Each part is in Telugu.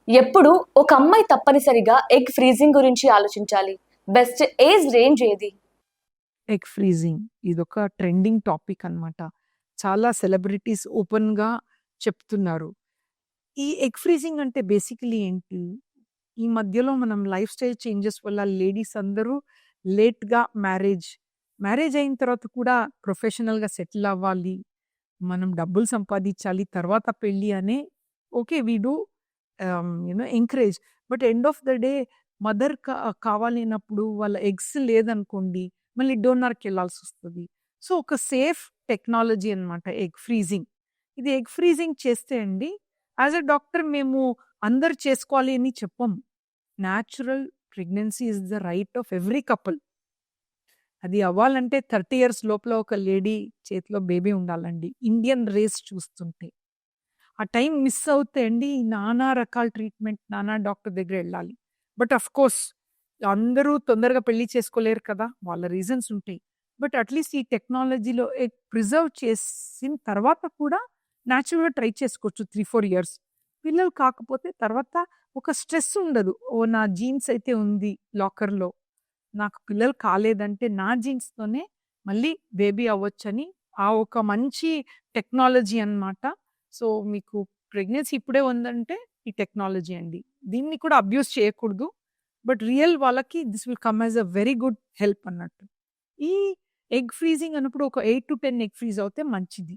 ఎప్పుడు ఒక అమ్మాయి తప్పనిసరిగా ఎగ్ ఫ్రీజింగ్ గురించి ఆలోచించాలి. బెస్ట్ ఏజ్ రేంజ్ ఏది? ఎగ్ ఫ్రీజింగ్ ఇదొక ట్రెండింగ్ టాపిక్ అన్నమాట. చాలా సెలబ్రిటీస్ ఓపెన్‌గా చెప్తున్నారు. ఈ ఎగ్ ఫ్రీజింగ్ అంటే బేసికల్లీ ఏంటి? ఈ మధ్యలో మనం లైఫ్ స్టైల్ చేంజెస్ వల్ల లేడీస్ అందరూ లేట్‌గా మ్యారేజ్ అయిన తర్వాత కూడా ప్రొఫెషనల్‌గా సెటిల్ అవ్వాలి. మనం డబ్బులు సంపాదించాలి. తర్వాత పెళ్లి అనే okay. We do encourage. But end of the day mother కావాలి అన్నప్పుడు వాళ్ళ ఎగ్స్ లేదనుకోండి, మళ్ళీ డోనర్‌కెళ్ళాల్సొస్తది. సో, ఒక సేఫ్ టెక్నాలజీ అన్నమాట ఎగ్ ఫ్రీజింగ్. ఇది ఎగ్ ఫ్రీజింగ్ చేస్తే అండి, యాస్ ఎ డాక్టర్ మేము అందరూ చేసుకోవాలి అని చెప్పము. Natural pregnancy is the right of every couple. అది అవ్వాలంటే 30 ఇయర్స్ లోపల ఒక లేడీ చేతిలో బేబీ ఉండాలండి. ఇండియన్ రేస్ చూస్తుంటే. ఆ టైం మిస్ అవుతే అండి నానా రకాల ట్రీట్మెంట్, నానా డాక్టర్ దగ్గరెళ్ళాలి. బట్ ఆఫ్‌కోర్స్ అందరూ తొందరగా పెళ్లి చేసుకోలేరు కదా! వాళ్ళ రీజన్స్ ఉంటాయి. బట్ అట్‌లీస్ట్ ఈ టెక్నాలజీలో ప్రిజర్వ్ చేసిన తర్వాత కూడా నేచురల్‌గా ట్రై చేసుకోవచ్చు 3, 4 ఇయర్స్. పిల్లలు కాకపోతే తర్వాత ఒక స్ట్రెస్ ఉండదు. ఓహ్! నా జీన్స్ అయితే ఉంది లాకర్‌లో. నాకు పిల్లలు కాలేదంటే నా జీన్స్‌తోనే మళ్ళీ బేబీ అవ్వొచ్చని ఆ ఒక మంచి టెక్నాలజీ అన్నమాట. సో, మీకు ప్రెగ్నెన్సీ ఇప్పుడే ఉందంటే ఈ టెక్నాలజీ అండి. దీన్ని కూడా అబ్యూజ్ చేయకూడదు. బట్ రియల్ వాళ్ళకి this will come as a very good help అన్నట్టు. ఈ ఎగ్ ఫ్రీజింగ్ అన్నప్పుడు ఒక 8-10 ఎగ్ ఫ్రీజ్ అవుతే మంచిది.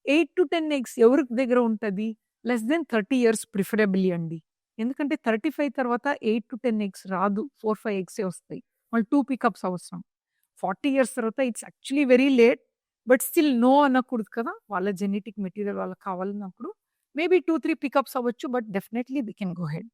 8-10 ఎగ్స్ ఎవరి దగ్గర ఉంటది? లెస్ దెన్ 30 ఇయర్స్ ప్రిఫరబుల్లీ అండి. ఎందుకంటే 35 తర్వాత 8-10 ఎగ్స్ రాదు. 4, 5 ఎగ్సే వస్తాయి. మళ్ళీ 2 పికప్స్ అవసరం. 40 ఇయర్స్ తర్వాత it's actually very late. But still no అనకూడదు కదా! వాళ్ళ జెనెటిక్ మెటీరియల్ వాళ్ళకి కావాలన్నప్పుడు మేబీ 2, 3 పికప్స్ అవ్వచ్చు. But definitely they can go head.